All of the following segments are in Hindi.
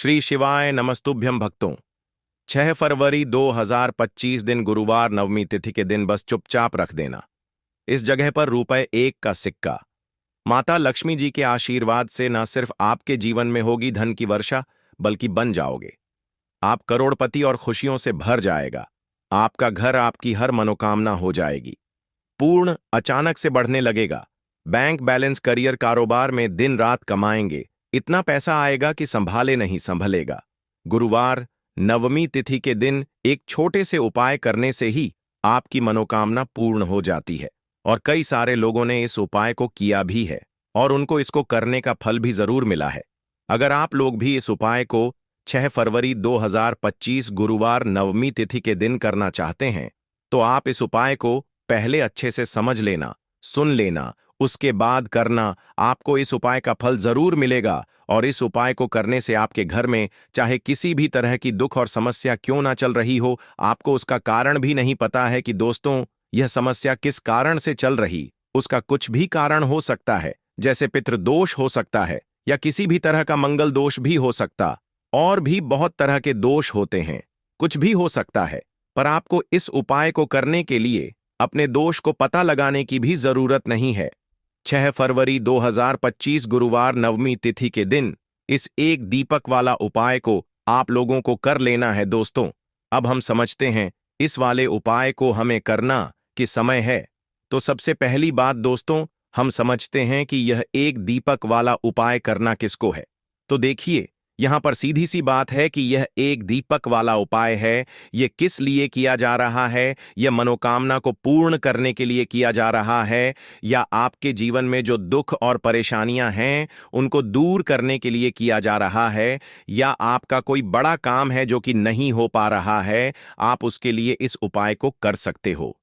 श्री शिवाय नमस्तुभ्यं भक्तों। 6 फरवरी 2025 दिन गुरुवार नवमी तिथि के दिन बस चुपचाप रख देना इस जगह पर ₹1 का सिक्का। माता लक्ष्मी जी के आशीर्वाद से न सिर्फ आपके जीवन में होगी धन की वर्षा, बल्कि बन जाओगे आप करोड़पति और खुशियों से भर जाएगा। आपका घर, आपकी हर मनोकामना हो जाएगी पूर्ण, अचानक से बढ़ने लगेगा। बैंक बैलेंस, करियर, कारोबार में दिन रात कमाएंगे, इतना पैसा आएगा कि संभाले नहीं संभलेगा। गुरुवार नवमी तिथि के दिन एक छोटे से उपाय करने से ही आपकी मनोकामना पूर्ण हो जाती है और कई सारे लोगों ने इस उपाय को किया भी है और उनको इसको करने का फल भी जरूर मिला है। अगर आप लोग भी इस उपाय को 6 फरवरी 2025 गुरुवार नवमी तिथि के दिन करना चाहते हैं तो आप इस उपाय को पहले अच्छे से समझ लेना, सुन लेना, उसके बाद करना। आपको इस उपाय का फल जरूर मिलेगा और इस उपाय को करने से आपके घर में चाहे किसी भी तरह की दुख और समस्या क्यों ना चल रही हो, आपको उसका कारण भी नहीं पता है कि दोस्तों यह समस्या किस कारण से चल रही, उसका कुछ भी कारण हो सकता है, जैसे पितृदोष हो सकता है या किसी भी तरह का मंगल दोष भी हो सकता, और भी बहुत तरह के दोष होते हैं, कुछ भी हो सकता है। पर आपको इस उपाय को करने के लिए अपने दोष को पता लगाने की भी जरूरत नहीं है। 6 फरवरी 2025 गुरुवार नवमी तिथि के दिन इस एक दीपक वाला उपाय को आप लोगों को कर लेना है। दोस्तों, अब हम समझते हैं इस वाले उपाय को हमें करना कि समय है। तो सबसे पहली बात दोस्तों, हम समझते हैं कि यह एक दीपक वाला उपाय करना किसको है। तो देखिए, यहां पर सीधी सी बात है कि यह एक दीपक वाला उपाय है। यह किस लिए किया जा रहा है? यह मनोकामना को पूर्ण करने के लिए किया जा रहा है, या आपके जीवन में जो दुख और परेशानियां हैं उनको दूर करने के लिए किया जा रहा है, या आपका कोई बड़ा काम है जो कि नहीं हो पा रहा है, आप उसके लिए इस उपाय को कर सकते हो।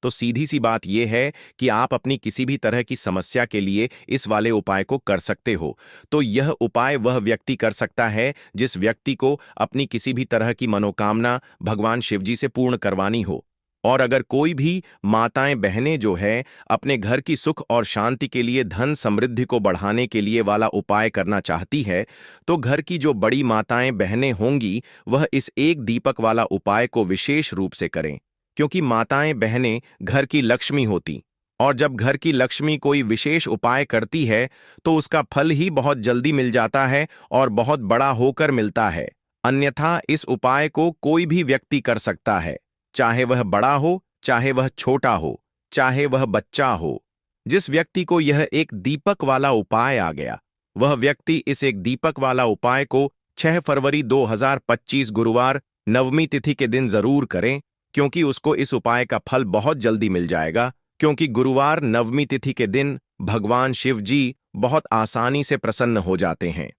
तो सीधी सी बात यह है कि आप अपनी किसी भी तरह की समस्या के लिए इस वाले उपाय को कर सकते हो। तो यह उपाय वह व्यक्ति कर सकता है जिस व्यक्ति को अपनी किसी भी तरह की मनोकामना भगवान शिव जी से पूर्ण करवानी हो। और अगर कोई भी माताएं बहनें जो है अपने घर की सुख और शांति के लिए, धन समृद्धि को बढ़ाने के लिए वाला उपाय करना चाहती है, तो घर की जो बड़ी माताएं बहनें होंगी वह इस एक दीपक वाला उपाय को विशेष रूप से करें, क्योंकि माताएं बहनें घर की लक्ष्मी होती, और जब घर की लक्ष्मी कोई विशेष उपाय करती है तो उसका फल ही बहुत जल्दी मिल जाता है और बहुत बड़ा होकर मिलता है। अन्यथा इस उपाय को कोई भी व्यक्ति कर सकता है, चाहे वह बड़ा हो, चाहे वह छोटा हो, चाहे वह बच्चा हो। जिस व्यक्ति को यह एक दीपक वाला उपाय आ गया, वह व्यक्ति इस एक दीपक वाला उपाय को 6 फरवरी 2025 गुरुवार नवमी तिथि के दिन जरूर करें, क्योंकि उसको इस उपाय का फल बहुत जल्दी मिल जाएगा। क्योंकि गुरुवार नवमी तिथि के दिन भगवान शिव जी बहुत आसानी से प्रसन्न हो जाते हैं।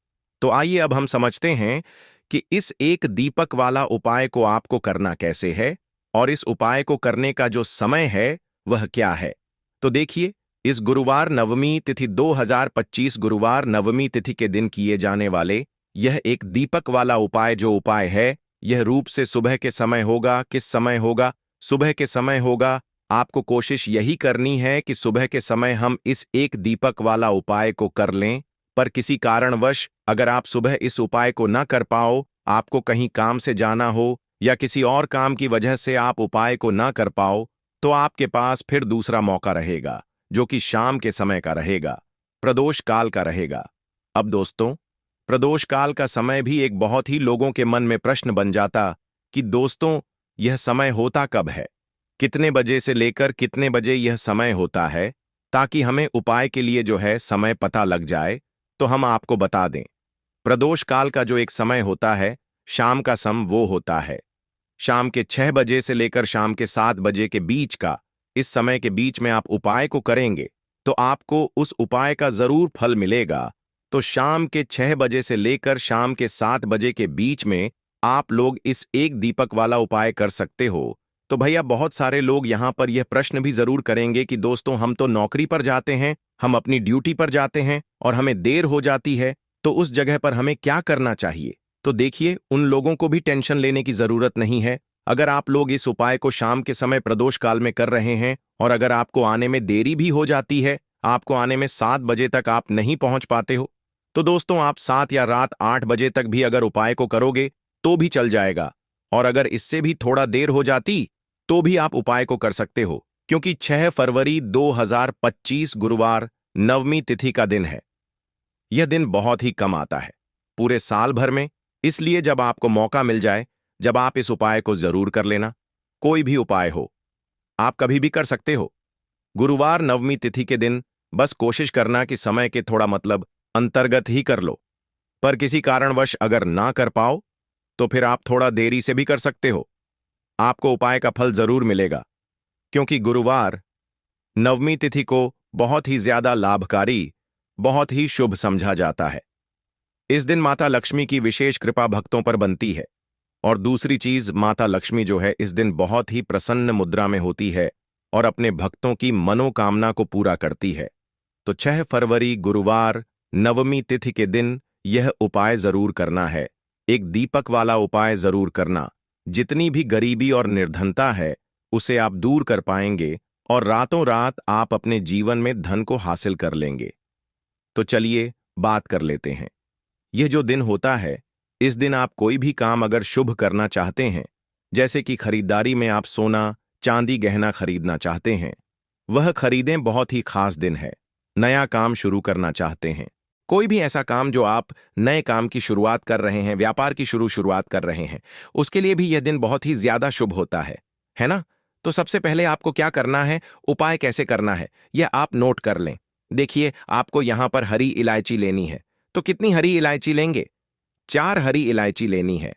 तो आइए अब हम समझते हैं कि इस एक दीपक वाला उपाय को आपको करना कैसे है और इस उपाय को करने का जो समय है वह क्या है। तो देखिए, इस गुरुवार नवमी तिथि 2025 गुरुवार नवमी तिथि के दिन किए जाने वाले यह एक दीपक वाला उपाय जो उपाय है, यह रूप से सुबह के समय होगा। किस समय होगा? सुबह के समय होगा। आपको कोशिश यही करनी है कि सुबह के समय हम इस एक दीपक वाला उपाय को कर लें। पर किसी कारणवश अगर आप सुबह इस उपाय को ना कर पाओ, आपको कहीं काम से जाना हो या किसी और काम की वजह से आप उपाय को ना कर पाओ, तो आपके पास फिर दूसरा मौका रहेगा, जो कि शाम के समय का रहेगा, प्रदोष काल का रहेगा। अब दोस्तों, प्रदोष काल का समय भी एक बहुत ही लोगों के मन में प्रश्न बन जाता कि दोस्तों यह समय होता कब है, कितने बजे से लेकर कितने बजे यह समय होता है, ताकि हमें उपाय के लिए जो है समय पता लग जाए। तो हम आपको बता दें, प्रदोष काल का जो एक समय होता है, शाम का समय वो होता है शाम के 6 बजे से लेकर शाम के 7 बजे के बीच का। इस समय के बीच में आप उपाय को करेंगे तो आपको उस उपाय का जरूर फल मिलेगा। तो शाम के 6 बजे से लेकर शाम के 7 बजे के बीच में आप लोग इस एक दीपक वाला उपाय कर सकते हो। तो भैया, बहुत सारे लोग यहां पर यह प्रश्न भी जरूर करेंगे कि दोस्तों हम तो नौकरी पर जाते हैं, हम अपनी ड्यूटी पर जाते हैं और हमें देर हो जाती है, तो उस जगह पर हमें क्या करना चाहिए। तो देखिए, उन लोगों को भी टेंशन लेने की जरूरत नहीं है। अगर आप लोग इस उपाय को शाम के समय प्रदोष काल में कर रहे हैं और अगर आपको आने में देरी भी हो जाती है, आपको आने में 7 बजे तक आप नहीं पहुंच पाते हो, तो दोस्तों आप 7 या रात 8 बजे तक भी अगर उपाय को करोगे तो भी चल जाएगा, और अगर इससे भी थोड़ा देर हो जाती तो भी आप उपाय को कर सकते हो, क्योंकि 6 फरवरी 2025 गुरुवार नवमी तिथि का दिन है। यह दिन बहुत ही कम आता है पूरे साल भर में, इसलिए जब आपको मौका मिल जाए, जब आप इस उपाय को जरूर कर लेना। कोई भी उपाय हो, आप कभी भी कर सकते हो। गुरुवार नवमी तिथि के दिन बस कोशिश करना कि समय के थोड़ा अंतर्गत ही कर लो, पर किसी कारणवश अगर ना कर पाओ तो फिर आप थोड़ा देरी से भी कर सकते हो। आपको उपाय का फल जरूर मिलेगा, क्योंकि गुरुवार नवमी तिथि को बहुत ही ज्यादा लाभकारी, बहुत ही शुभ समझा जाता है। इस दिन माता लक्ष्मी की विशेष कृपा भक्तों पर बनती है, और दूसरी चीज, माता लक्ष्मी जो है इस दिन बहुत ही प्रसन्न मुद्रा में होती है और अपने भक्तों की मनोकामना को पूरा करती है। तो 6 फरवरी गुरुवार नवमी तिथि के दिन यह उपाय जरूर करना है। एक दीपक वाला उपाय जरूर करना। जितनी भी गरीबी और निर्धनता है उसे आप दूर कर पाएंगे, और रातों रात आप अपने जीवन में धन को हासिल कर लेंगे। तो चलिए बात कर लेते हैं। यह जो दिन होता है, इस दिन आप कोई भी काम अगर शुभ करना चाहते हैं, जैसे कि खरीदारी में आप सोना चांदी गहना खरीदना चाहते हैं, वह खरीदें। बहुत ही खास दिन है। नया काम शुरू करना चाहते हैं, कोई भी ऐसा काम जो आप नए काम की शुरुआत कर रहे हैं, व्यापार की शुरुआत कर रहे हैं, उसके लिए भी यह दिन बहुत ही ज्यादा शुभ होता है ना? तो सबसे पहले आपको क्या करना है, उपाय कैसे करना है, यह आप नोट कर लें। देखिए, आपको यहां पर हरी इलायची लेनी है। तो कितनी हरी इलायची लेंगे? 4 हरी इलायची लेनी है।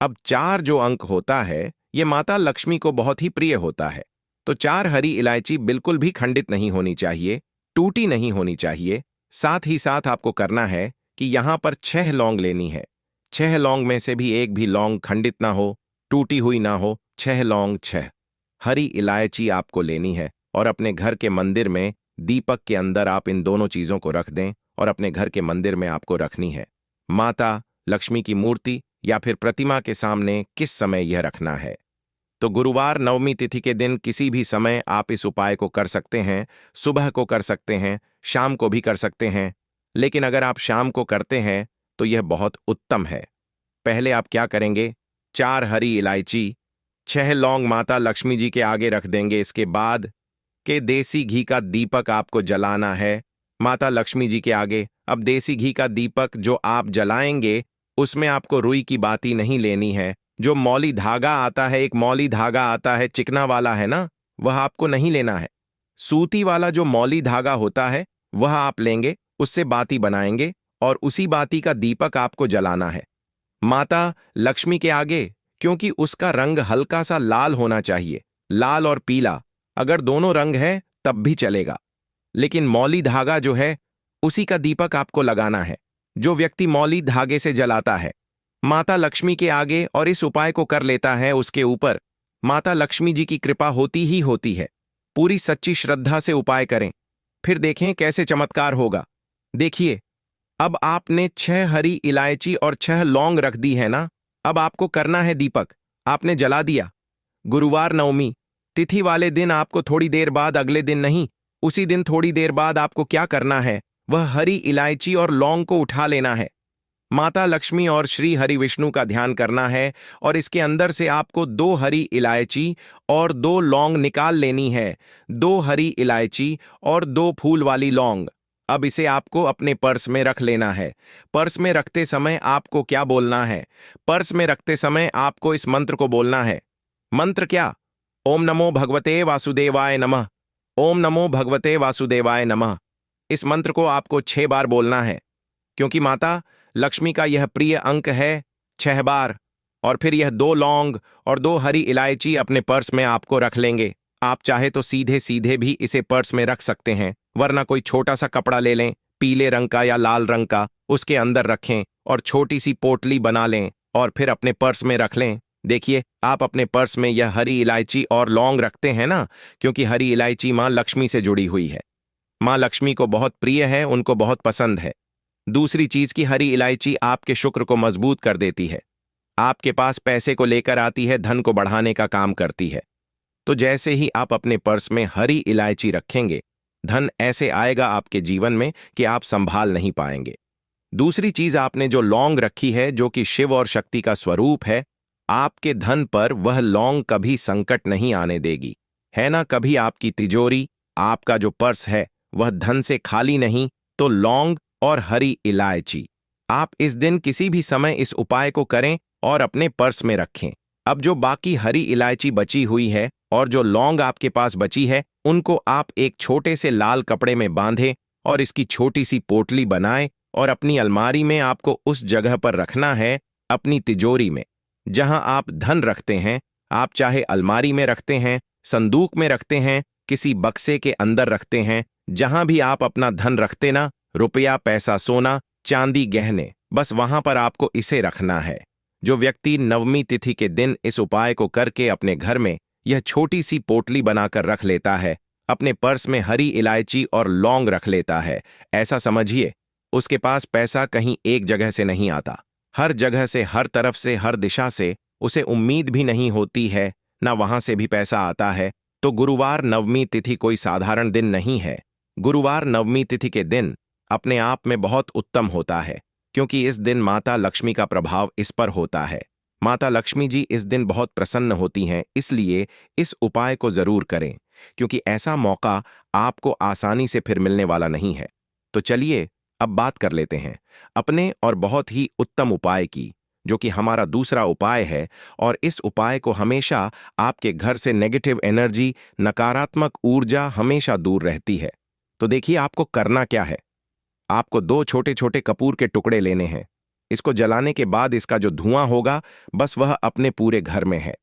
अब 4 जो अंक होता है, यह माता लक्ष्मी को बहुत ही प्रिय होता है। तो 4 हरी इलायची बिल्कुल भी खंडित नहीं होनी चाहिए, टूटी नहीं होनी चाहिए। साथ ही साथ आपको करना है कि यहां पर 6 लौंग लेनी है। 6 लौंग में से भी एक भी लौंग खंडित ना हो, टूटी हुई ना हो। 6 लौंग, 6 हरी इलायची आपको लेनी है, और अपने घर के मंदिर में दीपक के अंदर आप इन दोनों चीजों को रख दें, और अपने घर के मंदिर में आपको रखनी है। माता लक्ष्मी की मूर्ति या फिर प्रतिमा के सामने किस समय यह रखना है? तो गुरुवार नवमी तिथि के दिन किसी भी समय आप इस उपाय को कर सकते हैं। सुबह को कर सकते हैं, शाम को भी कर सकते हैं, लेकिन अगर आप शाम को करते हैं तो यह बहुत उत्तम है। पहले आप क्या करेंगे, 4 हरी इलायची, 6 लौंग माता लक्ष्मी जी के आगे रख देंगे। इसके बाद के देसी घी का दीपक आपको जलाना है माता लक्ष्मी जी के आगे। अब देसी घी का दीपक जो आप जलाएंगे, उसमें आपको रुई की बाती नहीं लेनी है। जो मौली धागा आता है, एक मौली धागा आता है चिकना वाला, है ना, वह आपको नहीं लेना है। सूती वाला जो मौली धागा होता है वह आप लेंगे, उससे बाती बनाएंगे, और उसी बाती का दीपक आपको जलाना है माता लक्ष्मी के आगे, क्योंकि उसका रंग हल्का सा लाल होना चाहिए। लाल और पीला, अगर दोनों रंग है तब भी चलेगा, लेकिन मौली धागा जो है उसी का दीपक आपको लगाना है। जो व्यक्ति मौली धागे से जलाता है माता लक्ष्मी के आगे और इस उपाय को कर लेता है, उसके ऊपर माता लक्ष्मी जी की कृपा होती ही होती है। पूरी सच्ची श्रद्धा से उपाय करें, फिर देखें कैसे चमत्कार होगा। देखिए, अब आपने 6 हरी इलायची और 6 लौंग रख दी है ना। अब आपको करना है दीपक, आपने जला दिया। गुरुवार नवमी तिथि वाले दिन आपको थोड़ी देर बाद, अगले दिन नहीं, उसी दिन थोड़ी देर बाद आपको क्या करना है, वह हरी इलायची और लौंग को उठा लेना है। माता लक्ष्मी और श्री हरि विष्णु का ध्यान करना है, और इसके अंदर से आपको 2 हरी इलायची और 2 लौंग निकाल लेनी है। 2 हरी इलायची और 2 फूल वाली लौंग। अब इसे आपको अपने पर्स में रख लेना है। पर्स में रखते समय आपको क्या बोलना है? पर्स में रखते समय आपको इस मंत्र को बोलना है। मंत्र क्या? ओम नमो भगवते वासुदेवाय नमः। ओम नमो भगवते वासुदेवाय नमः। इस मंत्र को आपको 6 बार बोलना है, क्योंकि माता लक्ष्मी का यह प्रिय अंक है 6 बार। और फिर यह 2 लौंग और 2 हरी इलायची अपने पर्स में आपको रख लेंगे। आप चाहे तो सीधे सीधे भी इसे पर्स में रख सकते हैं, वरना कोई छोटा सा कपड़ा ले लें, पीले रंग का या लाल रंग का, उसके अंदर रखें और छोटी सी पोटली बना लें और फिर अपने पर्स में रख लें। देखिए, आप अपने पर्स में यह हरी इलायची और लौंग रखते हैं ना, क्योंकि हरी इलायची माँ लक्ष्मी से जुड़ी हुई है। माँ लक्ष्मी को बहुत प्रिय है, उनको बहुत पसंद है। दूसरी चीज की हरी इलायची आपके शुक्र को मजबूत कर देती है, आपके पास पैसे को लेकर आती है, धन को बढ़ाने का काम करती है। तो जैसे ही आप अपने पर्स में हरी इलायची रखेंगे, धन ऐसे आएगा आपके जीवन में कि आप संभाल नहीं पाएंगे। दूसरी चीज आपने जो लौंग रखी है, जो कि शिव और शक्ति का स्वरूप है, आपके धन पर वह लौंग कभी संकट नहीं आने देगी, है ना। कभी आपकी तिजोरी, आपका जो पर्स है वह धन से खाली नहीं। तो लौंग और हरी इलायची आप इस दिन किसी भी समय इस उपाय को करें और अपने पर्स में रखें। अब जो बाकी हरी इलायची बची हुई है और जो लौंग आपके पास बची है, उनको आप एक छोटे से लाल कपड़े में बांधें और इसकी छोटी सी पोटली बनाएं और अपनी अलमारी में आपको उस जगह पर रखना है, अपनी तिजोरी में, जहां आप धन रखते हैं। आप चाहे अलमारी में रखते हैं, संदूक में रखते हैं, किसी बक्से के अंदर रखते हैं, जहां भी आप अपना धन रखते ना, रुपया, पैसा, सोना, चांदी, गहने, बस वहां पर आपको इसे रखना है। जो व्यक्ति नवमी तिथि के दिन इस उपाय को करके अपने घर में यह छोटी सी पोटली बनाकर रख लेता है, अपने पर्स में हरी इलायची और लौंग रख लेता है, ऐसा समझिए उसके पास पैसा कहीं एक जगह से नहीं आता, हर जगह से, हर तरफ से, हर दिशा से उसे उम्मीद भी नहीं होती है, ना वहां से भी पैसा आता है। तो गुरुवार नवमी तिथि कोई साधारण दिन नहीं है। गुरुवार नवमी तिथि के दिन अपने आप में बहुत उत्तम होता है, क्योंकि इस दिन माता लक्ष्मी का प्रभाव इस पर होता है। माता लक्ष्मी जी इस दिन बहुत प्रसन्न होती हैं, इसलिए इस उपाय को जरूर करें, क्योंकि ऐसा मौका आपको आसानी से फिर मिलने वाला नहीं है। तो चलिए अब बात कर लेते हैं अपने और बहुत ही उत्तम उपाय की, जो कि हमारा दूसरा उपाय है। और इस उपाय को हमेशा आपके घर से नेगेटिव एनर्जी, नकारात्मक ऊर्जा हमेशा दूर रहती है। तो देखिए आपको करना क्या है। आपको 2 छोटे छोटे कपूर के टुकड़े लेने हैं। इसको जलाने के बाद इसका जो धुआं होगा, बस वह अपने पूरे घर में है।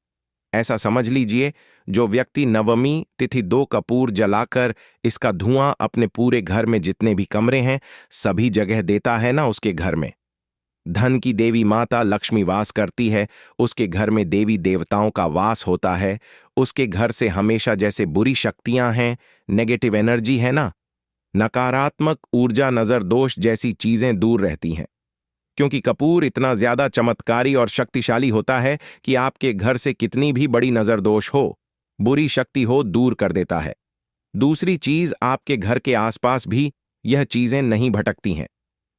ऐसा समझ लीजिए, जो व्यक्ति नवमी तिथि 2 कपूर जलाकर इसका धुआं अपने पूरे घर में जितने भी कमरे हैं सभी जगह देता है ना, उसके घर में धन की देवी माता लक्ष्मी वास करती है, उसके घर में देवी देवताओं का वास होता है, उसके घर से हमेशा जैसे बुरी शक्तियां हैं, नेगेटिव एनर्जी है ना, नकारात्मक ऊर्जा, नजर दोष जैसी चीजें दूर रहती हैं। क्योंकि कपूर इतना ज्यादा चमत्कारी और शक्तिशाली होता है कि आपके घर से कितनी भी बड़ी नजर दोष हो, बुरी शक्ति हो, दूर कर देता है। दूसरी चीज, आपके घर के आसपास भी यह चीजें नहीं भटकती हैं।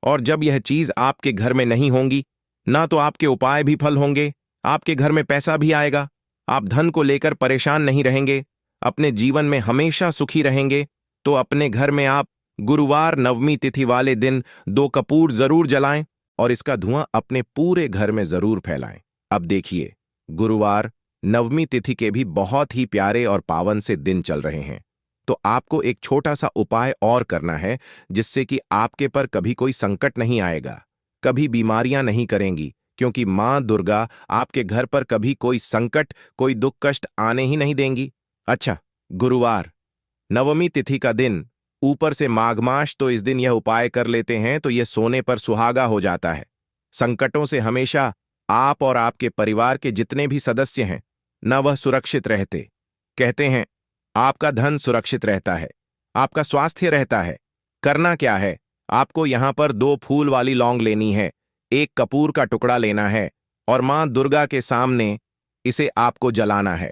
और जब यह चीज आपके घर में नहीं होंगी, ना तो आपके उपाय भी फल होंगे, आपके घर में पैसा भी आएगा, आप धन को लेकर परेशान नहीं रहेंगे, अपने जीवन में हमेशा सुखी रहेंगे। तो अपने घर में आप गुरुवार नवमी तिथि वाले दिन 2 कपूर जरूर जलाएं और इसका धुआं अपने पूरे घर में जरूर फैलाएं। अब देखिए, गुरुवार नवमी तिथि के भी बहुत ही प्यारे और पावन से दिन चल रहे हैं। तो आपको एक छोटा सा उपाय और करना है, जिससे कि आपके पर कभी कोई संकट नहीं आएगा, कभी बीमारियां नहीं करेंगी, क्योंकि मां दुर्गा आपके घर पर कभी कोई संकट, कोई दुख कष्ट आने ही नहीं देंगी। अच्छा, गुरुवार नवमी तिथि का दिन, ऊपर से माघ मास, तो इस दिन यह उपाय कर लेते हैं तो यह सोने पर सुहागा हो जाता है। संकटों से हमेशा आप और आपके परिवार के जितने भी सदस्य हैं न, वह सुरक्षित रहते। कहते हैं आपका धन सुरक्षित रहता है, आपका स्वास्थ्य रहता है। करना क्या है, आपको यहां पर 2 फूल वाली लौंग लेनी है, 1 कपूर का टुकड़ा लेना है और मां दुर्गा के सामने इसे आपको जलाना है।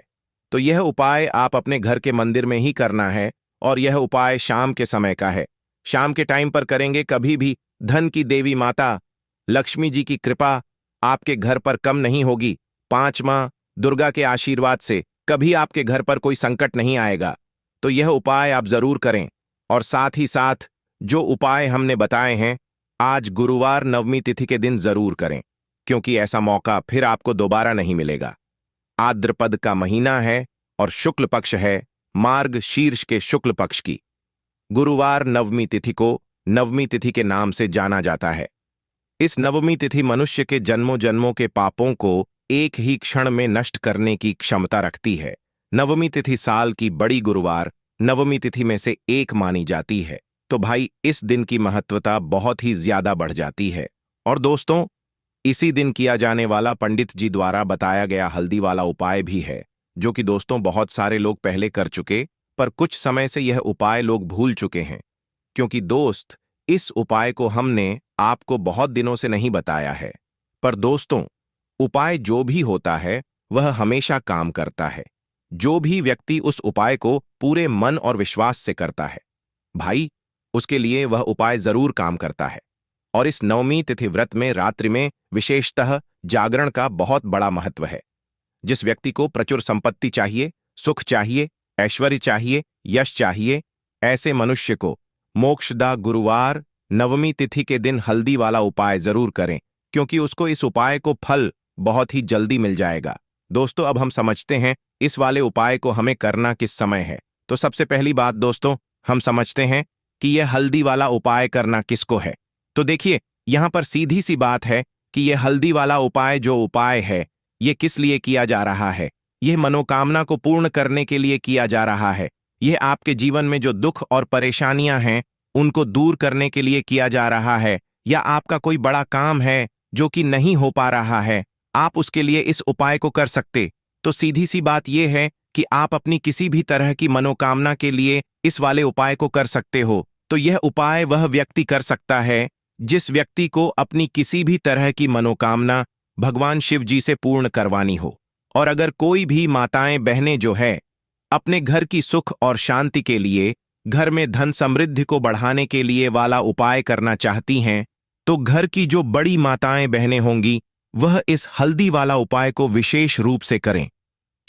तो यह उपाय आप अपने घर के मंदिर में ही करना है और यह उपाय शाम के समय का है। शाम के टाइम पर करेंगे, कभी भी धन की देवी माता लक्ष्मी जी की कृपा आपके घर पर कम नहीं होगी। 5 मां दुर्गा के आशीर्वाद से कभी आपके घर पर कोई संकट नहीं आएगा। तो यह उपाय आप जरूर करें। और साथ ही साथ जो उपाय हमने बताए हैं, आज गुरुवार नवमी तिथि के दिन जरूर करें, क्योंकि ऐसा मौका फिर आपको दोबारा नहीं मिलेगा। आद्रपद का महीना है और शुक्ल पक्ष है, मार्ग शीर्ष के शुक्ल पक्ष की गुरुवार नवमी तिथि को नवमी तिथि के नाम से जाना जाता है। इस नवमी तिथि मनुष्य के जन्मों जन्मों के पापों को एक ही क्षण में नष्ट करने की क्षमता रखती है। नवमी तिथि साल की बड़ी गुरुवार नवमी तिथि में से एक मानी जाती है। तो भाई, इस दिन की महत्वता बहुत ही ज्यादा बढ़ जाती है। और दोस्तों, इसी दिन किया जाने वाला पंडित जी द्वारा बताया गया हल्दी वाला उपाय भी है, जो कि दोस्तों बहुत सारे लोग पहले कर चुके, पर कुछ समय से यह उपाय लोग भूल चुके हैं। क्योंकि दोस्त, इस उपाय को हमने आपको बहुत दिनों से नहीं बताया है। पर दोस्तों, उपाय जो भी होता है वह हमेशा काम करता है, जो भी व्यक्ति उस उपाय को पूरे मन और विश्वास से करता है, भाई, उसके लिए वह उपाय जरूर काम करता है। और इस नवमी तिथि व्रत में रात्रि में विशेषतः जागरण का बहुत बड़ा महत्व है। जिस व्यक्ति को प्रचुर संपत्ति चाहिए, सुख चाहिए, ऐश्वर्य चाहिए, यश चाहिए, ऐसे मनुष्य को मोक्षदा गुरुवार नवमी तिथि के दिन हल्दी वाला उपाय जरूर करें, क्योंकि उसको इस उपाय को फल बहुत ही जल्दी मिल जाएगा। दोस्तों, अब हम समझते हैं इस वाले उपाय को हमें करना किस समय है। तो सबसे पहली बात दोस्तों, हम समझते हैं कि यह हल्दी वाला उपाय करना किसको है। तो देखिए, यहां पर सीधी सी बात है कि यह हल्दी वाला उपाय जो उपाय है, यह किस लिए किया जा रहा है। यह मनोकामना को पूर्ण करने के लिए किया जा रहा है। यह आपके जीवन में जो दुख और परेशानियां हैं उनको दूर करने के लिए किया जा रहा है, या आपका कोई बड़ा काम है जो कि नहीं हो पा रहा है, आप उसके लिए इस उपाय को कर सकते। तो सीधी सी बात यह है कि आप अपनी किसी भी तरह की मनोकामना के लिए इस वाले उपाय को कर सकते हो। तो यह उपाय वह व्यक्ति कर सकता है जिस व्यक्ति को अपनी किसी भी तरह की मनोकामना भगवान शिव जी से पूर्ण करवानी हो। और अगर कोई भी माताएं बहनें जो है अपने घर की सुख और शांति के लिए, घर में धन समृद्धि को बढ़ाने के लिए वाला उपाय करना चाहती हैं, तो घर की जो बड़ी माताएं बहनें होंगी वह इस हल्दी वाला उपाय को विशेष रूप से करें,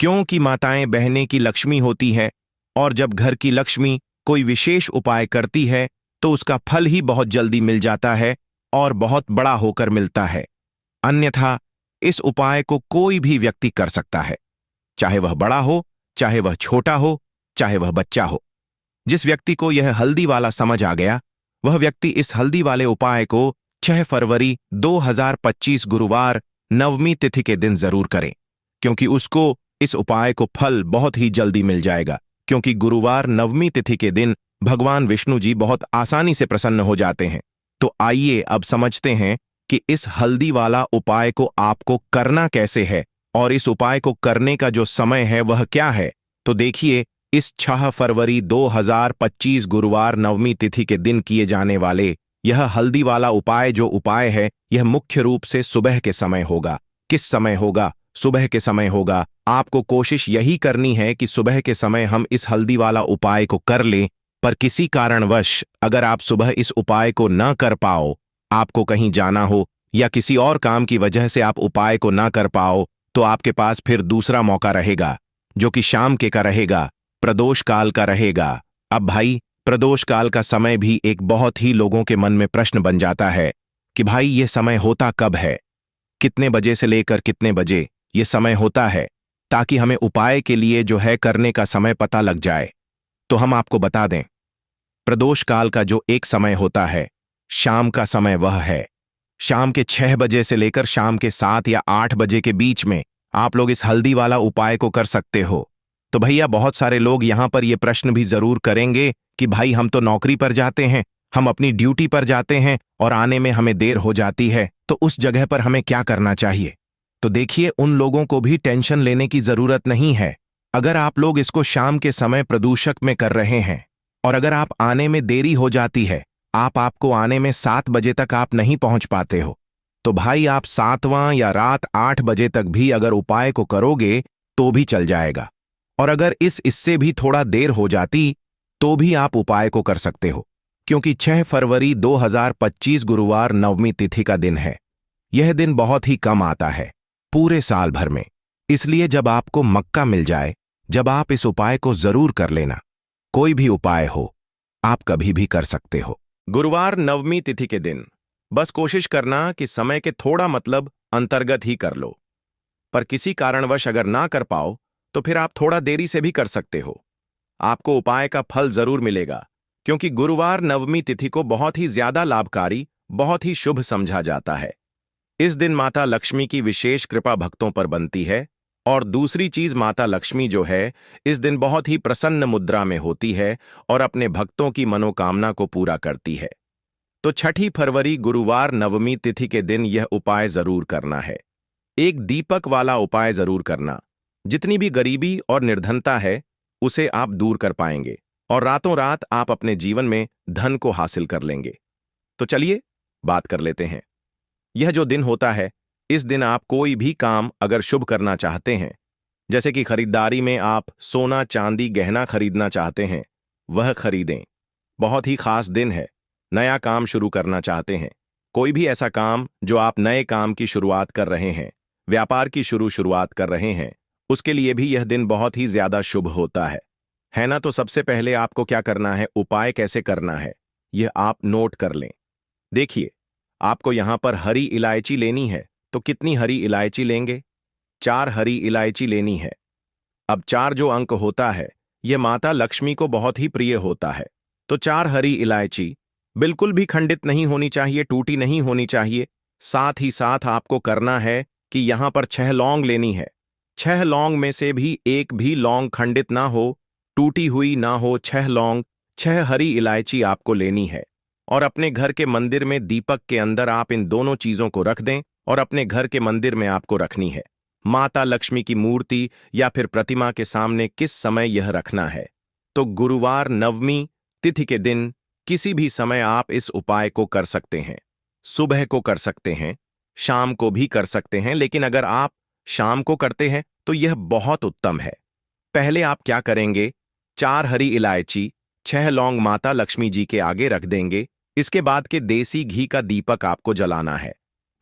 क्योंकि माताएं बहनें की लक्ष्मी होती है, और जब घर की लक्ष्मी कोई विशेष उपाय करती है तो उसका फल ही बहुत जल्दी मिल जाता है और बहुत बड़ा होकर मिलता है। अन्यथा इस उपाय को कोई भी व्यक्ति कर सकता है, चाहे वह बड़ा हो, चाहे वह छोटा हो, चाहे वह बच्चा हो। जिस व्यक्ति को यह हल्दी वाला समझ आ गया, वह व्यक्ति इस हल्दी वाले उपाय को 6 फरवरी 2025 गुरुवार नवमी तिथि के दिन जरूर करें, क्योंकि उसको इस उपाय को फल बहुत ही जल्दी मिल जाएगा। क्योंकि गुरुवार नवमी तिथि के दिन भगवान विष्णु जी बहुत आसानी से प्रसन्न हो जाते हैं। तो आइए अब समझते हैं कि इस हल्दी वाला उपाय को आपको करना कैसे है, और इस उपाय को करने का जो समय है वह क्या है। तो देखिए, इस 6 फरवरी 2025 गुरुवार नवमी तिथि के दिन किए जाने वाले यह हल्दी वाला उपाय जो उपाय है, यह मुख्य रूप से सुबह के समय होगा। किस समय होगा? सुबह के समय होगा। आपको कोशिश यही करनी है कि सुबह के समय हम इस हल्दी वाला उपाय को कर लें, पर किसी कारणवश अगर आप सुबह इस उपाय को न कर पाओ, आपको कहीं जाना हो या किसी और काम की वजह से आप उपाय को ना कर पाओ, तो आपके पास फिर दूसरा मौका रहेगा, जो कि शाम के का रहेगा, प्रदोष काल का रहेगा। अब भाई, प्रदोष काल का समय भी एक बहुत ही लोगों के मन में प्रश्न बन जाता है कि भाई ये समय होता कब है, कितने बजे से लेकर कितने बजे ये समय होता है, ताकि हमें उपाय के लिए जो है करने का समय पता लग जाए। तो हम आपको बता दें, प्रदोष काल का जो एक समय होता है, शाम का समय, वह है शाम के 6 बजे से लेकर शाम के 7 या 8 बजे के बीच में आप लोग इस हल्दी वाला उपाय को कर सकते हो। तो भैया, बहुत सारे लोग यहां पर ये प्रश्न भी जरूर करेंगे कि भाई हम तो नौकरी पर जाते हैं, हम अपनी ड्यूटी पर जाते हैं और आने में हमें देर हो जाती है, तो उस जगह पर हमें क्या करना चाहिए। तो देखिए, उन लोगों को भी टेंशन लेने की जरूरत नहीं है। अगर आप लोग इसको शाम के समय प्रदूषक में कर रहे हैं और अगर आप आने में देरी हो जाती है, आपको आने में 7 बजे तक आप नहीं पहुंच पाते हो, तो भाई आप 7वां या रात 8 बजे तक भी अगर उपाय को करोगे तो भी चल जाएगा। और अगर इससे भी थोड़ा देर हो जाती तो भी आप उपाय को कर सकते हो, क्योंकि 6 फरवरी 2025 गुरुवार नवमी तिथि का दिन है। यह दिन बहुत ही कम आता है पूरे साल भर में, इसलिए जब आपको मौका मिल जाए, जब आप इस उपाय को जरूर कर लेना। कोई भी उपाय हो, आप कभी भी कर सकते हो। गुरुवार नवमी तिथि के दिन बस कोशिश करना कि समय के थोड़ा मतलब अंतर्गत ही कर लो, पर किसी कारणवश अगर ना कर पाओ तो फिर आप थोड़ा देरी से भी कर सकते हो। आपको उपाय का फल जरूर मिलेगा, क्योंकि गुरुवार नवमी तिथि को बहुत ही ज्यादा लाभकारी, बहुत ही शुभ समझा जाता है। इस दिन माता लक्ष्मी की विशेष कृपा भक्तों पर बनती है, और दूसरी चीज, माता लक्ष्मी जो है इस दिन बहुत ही प्रसन्न मुद्रा में होती है और अपने भक्तों की मनोकामना को पूरा करती है। तो 6 फरवरी गुरुवार नवमी तिथि के दिन यह उपाय जरूर करना है। एक दीपक वाला उपाय जरूर करना। जितनी भी गरीबी और निर्धनता है उसे आप दूर कर पाएंगे और रातों रात आप अपने जीवन में धन को हासिल कर लेंगे। तो चलिए बात कर लेते हैं। यह जो दिन होता है, इस दिन आप कोई भी काम अगर शुभ करना चाहते हैं, जैसे कि खरीदारी में आप सोना चांदी गहना खरीदना चाहते हैं, वह खरीदें। बहुत ही खास दिन है। नया काम शुरू करना चाहते हैं, कोई भी ऐसा काम जो आप नए काम की शुरुआत कर रहे हैं, व्यापार की शुरुआत कर रहे हैं, उसके लिए भी यह दिन बहुत ही ज्यादा शुभ होता है ना। तो सबसे पहले आपको क्या करना है, उपाय कैसे करना है, यह आप नोट कर लें। देखिए, आपको यहां पर हरी इलायची लेनी है, तो कितनी हरी इलायची लेंगे? 4 हरी इलायची लेनी है। अब 4 जो अंक होता है, यह माता लक्ष्मी को बहुत ही प्रिय होता है। तो 4 हरी इलायची बिल्कुल भी खंडित नहीं होनी चाहिए, टूटी नहीं होनी चाहिए। साथ ही साथ आपको करना है कि यहां पर 6 लौंग लेनी है। 6 लौंग में से भी एक भी लौंग खंडित ना हो, टूटी हुई ना हो। 6 लौंग, 6 हरी इलायची आपको लेनी है। और अपने घर के मंदिर में दीपक के अंदर आप इन दोनों चीजों को रख दें, और अपने घर के मंदिर में आपको रखनी है। माता लक्ष्मी की मूर्ति या फिर प्रतिमा के सामने किस समय यह रखना है? तो गुरुवार नवमी तिथि के दिन किसी भी समय आप इस उपाय को कर सकते हैं। सुबह को कर सकते हैं, शाम को भी कर सकते हैं, लेकिन अगर आप शाम को करते हैं तो यह बहुत उत्तम है। पहले आप क्या करेंगे, 4 हरी इलायची, 6 लौंग माता लक्ष्मी जी के आगे रख देंगे। इसके बाद के देसी घी का दीपक आपको जलाना है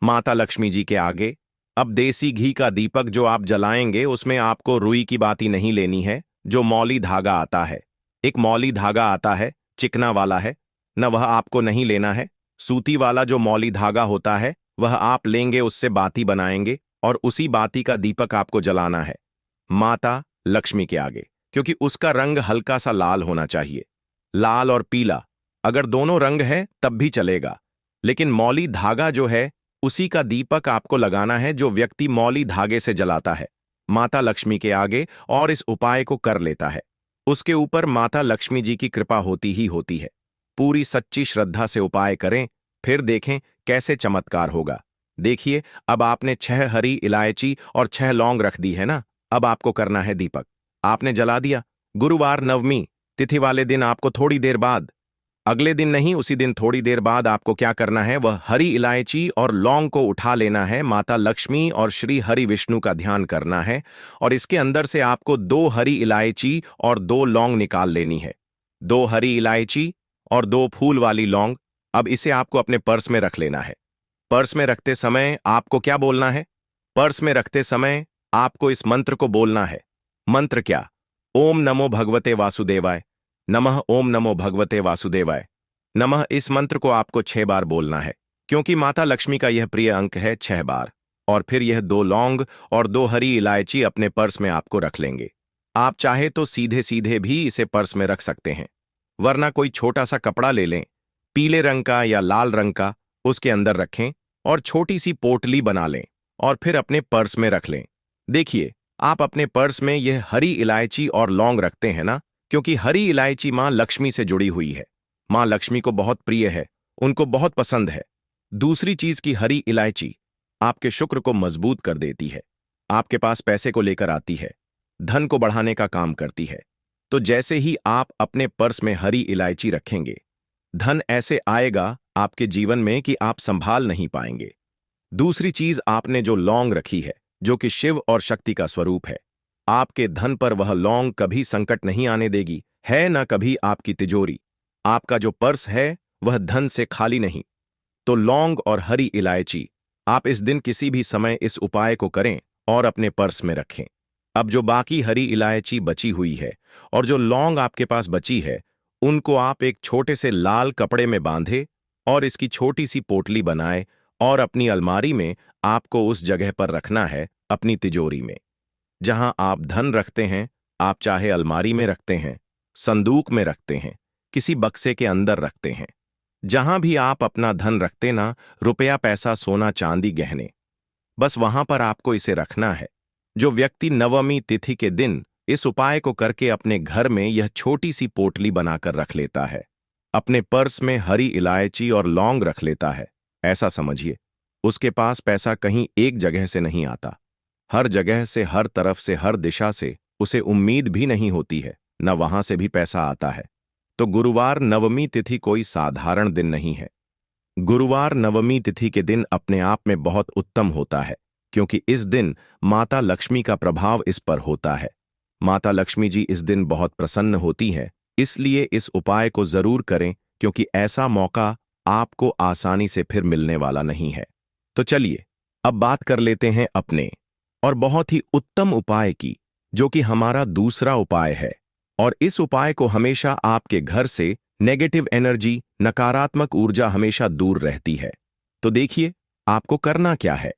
माता लक्ष्मी जी के आगे। अब देसी घी का दीपक जो आप जलाएंगे, उसमें आपको रुई की बाती नहीं लेनी है, जो मौली धागा आता है। एक मौली धागा आता है, चिकना वाला है न, वह आपको नहीं लेना है। सूती वाला जो मौली धागा होता है, वह आप लेंगे, उससे बाती बनाएंगे और उसी बाती का दीपक आपको जलाना है माता लक्ष्मी के आगे, क्योंकि उसका रंग हल्का सा लाल होना चाहिए। लाल और पीला, अगर दोनों रंग है तब भी चलेगा, लेकिन मौली धागा जो है उसी का दीपक आपको लगाना है, जो व्यक्ति मौली धागे से जलाता है माता लक्ष्मी के आगे और इस उपाय को कर लेता है, उसके ऊपर माता लक्ष्मी जी की कृपा होती ही होती है। पूरी सच्ची श्रद्धा से उपाय करें, फिर देखें कैसे चमत्कार होगा। देखिए, अब आपने 6 हरी इलायची और 6 लौंग रख दी है ना। अब आपको करना है दीपक, आपने जला दिया। गुरुवार नवमी तिथि वाले दिन आपको थोड़ी देर बाद, अगले दिन नहीं, उसी दिन थोड़ी देर बाद आपको क्या करना है, वह हरी इलायची और लौंग को उठा लेना है, माता लक्ष्मी और श्री हरि विष्णु का ध्यान करना है, और इसके अंदर से आपको 2 हरी इलायची और 2 लौंग निकाल लेनी है। 2 हरी इलायची और 2 फूल वाली लौंग। अब इसे आपको अपने पर्स में रख लेना है। पर्स में रखते समय आपको क्या बोलना है? पर्स में रखते समय आपको इस मंत्र को बोलना है। मंत्र क्या? ओम नमो भगवते वासुदेवाय नमः, ओम नमो भगवते वासुदेवाय नमः। इस मंत्र को आपको 6 बार बोलना है, क्योंकि माता लक्ष्मी का यह प्रिय अंक है 6 बार। और फिर यह 2 लौंग और 2 हरी इलायची अपने पर्स में आपको रख लेंगे। आप चाहे तो सीधे सीधे भी इसे पर्स में रख सकते हैं, वरना कोई छोटा सा कपड़ा ले लें, पीले रंग का या लाल रंग का, उसके अंदर रखें और छोटी सी पोटली बना लें और फिर अपने पर्स में रख लें। देखिए, आप अपने पर्स में यह हरी इलायची और लौंग रखते हैं ना, क्योंकि हरी इलायची मां लक्ष्मी से जुड़ी हुई है, मां लक्ष्मी को बहुत प्रिय है, उनको बहुत पसंद है। दूसरी चीज की हरी इलायची आपके शुक्र को मजबूत कर देती है, आपके पास पैसे को लेकर आती है, धन को बढ़ाने का काम करती है। तो जैसे ही आप अपने पर्स में हरी इलायची रखेंगे, धन ऐसे आएगा आपके जीवन में कि आप संभाल नहीं पाएंगे। दूसरी चीज, आपने जो लौंग रखी है, जो कि शिव और शक्ति का स्वरूप है, आपके धन पर वह लौंग कभी संकट नहीं आने देगी, है ना कभी आपकी तिजोरी। आपका जो पर्स है वह धन से खाली नहीं। तो लौंग और हरी इलायची आप इस दिन किसी भी समय इस उपाय को करें और अपने पर्स में रखें। अब जो बाकी हरी इलायची बची हुई है और जो लौंग आपके पास बची है, उनको आप एक छोटे से लाल कपड़े में बांधे और इसकी छोटी सी पोटली बनाए और अपनी अलमारी में आपको उस जगह पर रखना है, अपनी तिजोरी में जहां आप धन रखते हैं। आप चाहे अलमारी में रखते हैं, संदूक में रखते हैं, किसी बक्से के अंदर रखते हैं, जहां भी आप अपना धन रखते ना, रुपया पैसा सोना चांदी गहने, बस वहां पर आपको इसे रखना है। जो व्यक्ति नवमी तिथि के दिन इस उपाय को करके अपने घर में यह छोटी सी पोटली बनाकर रख लेता है, अपने पर्स में हरी इलायची और लौंग रख लेता है, ऐसा समझिए उसके पास पैसा कहीं एक जगह से नहीं आता, हर जगह से, हर तरफ से, हर दिशा से उसे उम्मीद भी नहीं होती है, न वहां से भी पैसा आता है। तो गुरुवार नवमी तिथि कोई साधारण दिन नहीं है। गुरुवार नवमी तिथि के दिन अपने आप में बहुत उत्तम होता है, क्योंकि इस दिन माता लक्ष्मी का प्रभाव इस पर होता है। माता लक्ष्मी जी इस दिन बहुत प्रसन्न होती है, इसलिए इस उपाय को जरूर करें, क्योंकि ऐसा मौका आपको आसानी से फिर मिलने वाला नहीं है। तो चलिए अब बात कर लेते हैं अपने और बहुत ही उत्तम उपाय की, जो कि हमारा दूसरा उपाय है। और इस उपाय को हमेशा आपके घर से नेगेटिव एनर्जी, नकारात्मक ऊर्जा हमेशा दूर रहती है। तो देखिए आपको करना क्या है।